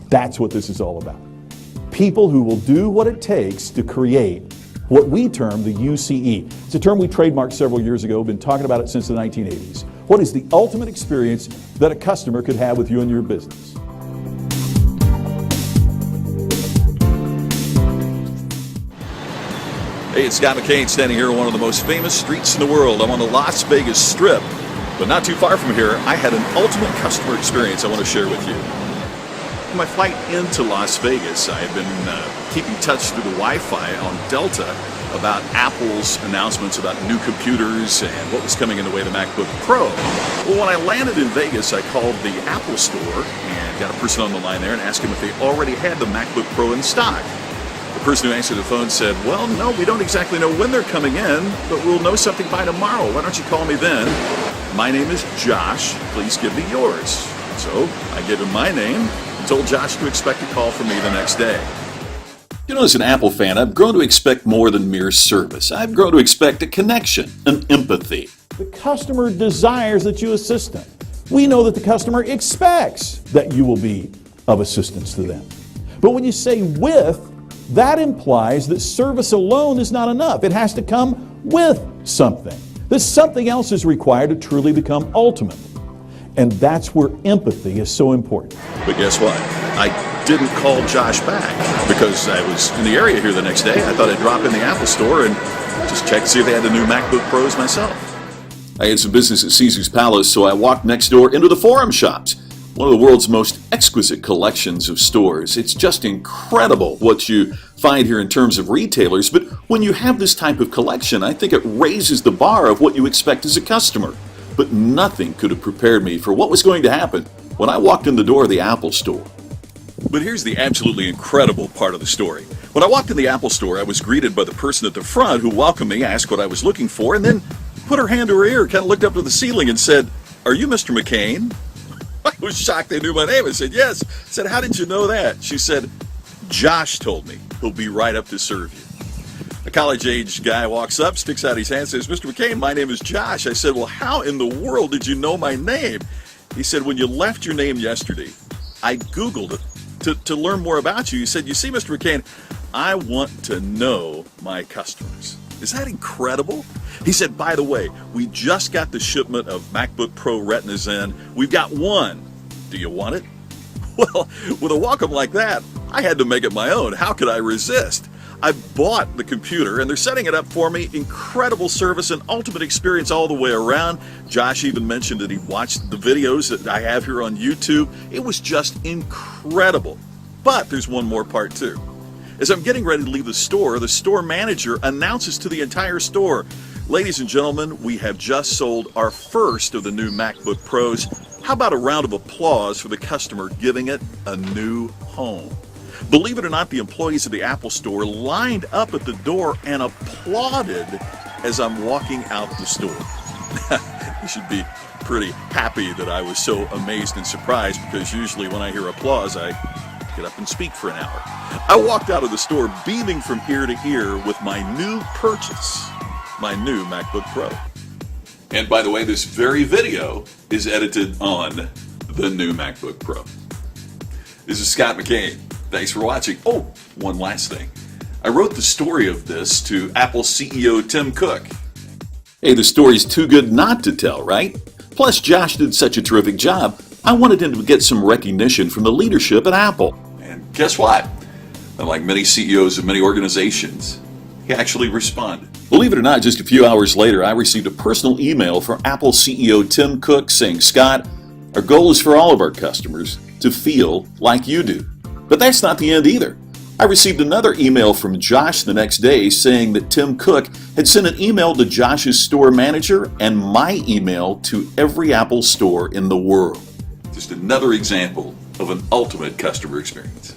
That's what this is all about. People who will do what it takes to create what we term the UCE. It's a term we trademarked several years ago, been talking about it since the 1980s. What is the ultimate experience that a customer could have with you and your business? Hey, it's Scott McCain standing here on one of the most famous streets in the world. I'm on the Las Vegas Strip, but not too far from here, I had an ultimate customer experience I want to share with you. On my flight into Las Vegas, I had been keeping touch through the Wi-Fi on Delta about Apple's announcements about new computers and what was coming in the way of the MacBook Pro. Well, when I landed in Vegas, I called the Apple store and got a person on the line there and asked him if they already had the MacBook Pro in stock. The person who answered the phone said, well, no, we don't exactly know when they're coming in, but we'll know something by tomorrow. Why don't you call me then? My name is Josh. Please give me yours. So I gave him my name and told Josh to expect a call from me the next day. You know, as an Apple fan, I've grown to expect more than mere service. I've grown to expect a connection, an empathy. The customer desires that you assist them. We know that the customer expects that you will be of assistance to them. But when you say with, that implies that service alone is not enough. It has to come with something. This something else is required to truly become ultimate. And that's where empathy is so important. But guess what? I didn't call Josh back because I was in the area here the next day. I thought I'd drop in the Apple store and just check to see if they had the new MacBook Pros myself. I had some business at Caesar's Palace, so I walked next door into the Forum Shops, one of the world's most exquisite collections of stores. It's just incredible what you find here in terms of retailers, but when you have this type of collection, I think it raises the bar of what you expect as a customer. But nothing could have prepared me for what was going to happen when I walked in the door of the Apple store. But here's the absolutely incredible part of the story. When I walked in the Apple store, I was greeted by the person at the front who welcomed me, asked what I was looking for, and then put her hand to her ear, kind of looked up to the ceiling and said, "Are you Mr. McCain?" I was shocked they knew my name. I said, "Yes." I said, "How did you know that?" She said, "Josh told me. He'll be right up to serve you." A college-age guy walks up, sticks out his hand, and says, "Mr. McCain, my name is Josh." I said, "Well, how in the world did you know my name?" He said, "When you left your name yesterday, I Googled it to learn more about you." He said, "You see, Mr. McCain, I want to know my customers." Is that incredible? He said, "By the way, we just got the shipment of MacBook Pro Retinas in. We've got one. Do you want it?" Well, with a welcome like that, I had to make it my own. How could I resist? I bought the computer, and they're setting it up for me. Incredible service and ultimate experience all the way around. Josh even mentioned that he watched the videos that I have here on YouTube. It was just incredible. But there's one more part too. As I'm getting ready to leave the store manager announces to the entire store, "Ladies and gentlemen, we have just sold our first of the new MacBook Pros. How about a round of applause for the customer giving it a new home?" Believe it or not, the employees of the Apple store lined up at the door and applauded as I'm walking out the store. You should be pretty happy that I was so amazed and surprised, because usually when I hear applause, I get up and speak for an hour. I walked out of the store beaming from ear to ear with my new purchase, my new MacBook Pro. And by the way, this very video is edited on the new MacBook Pro. This is Scott McCain. Thanks for watching. Oh, one last thing. I wrote the story of this to Apple CEO Tim Cook. Hey, the story's too good not to tell, right? Plus, Josh did such a terrific job, I wanted him to get some recognition from the leadership at Apple. And guess what? Unlike many CEOs of many organizations, he actually responded. Believe it or not, just a few hours later, I received a personal email from Apple CEO Tim Cook saying, "Scott, our goal is for all of our customers to feel like you do." But that's not the end either. I received another email from Josh the next day saying that Tim Cook had sent an email to Josh's store manager and my email to every Apple store in the world. Just another example of an ultimate customer experience.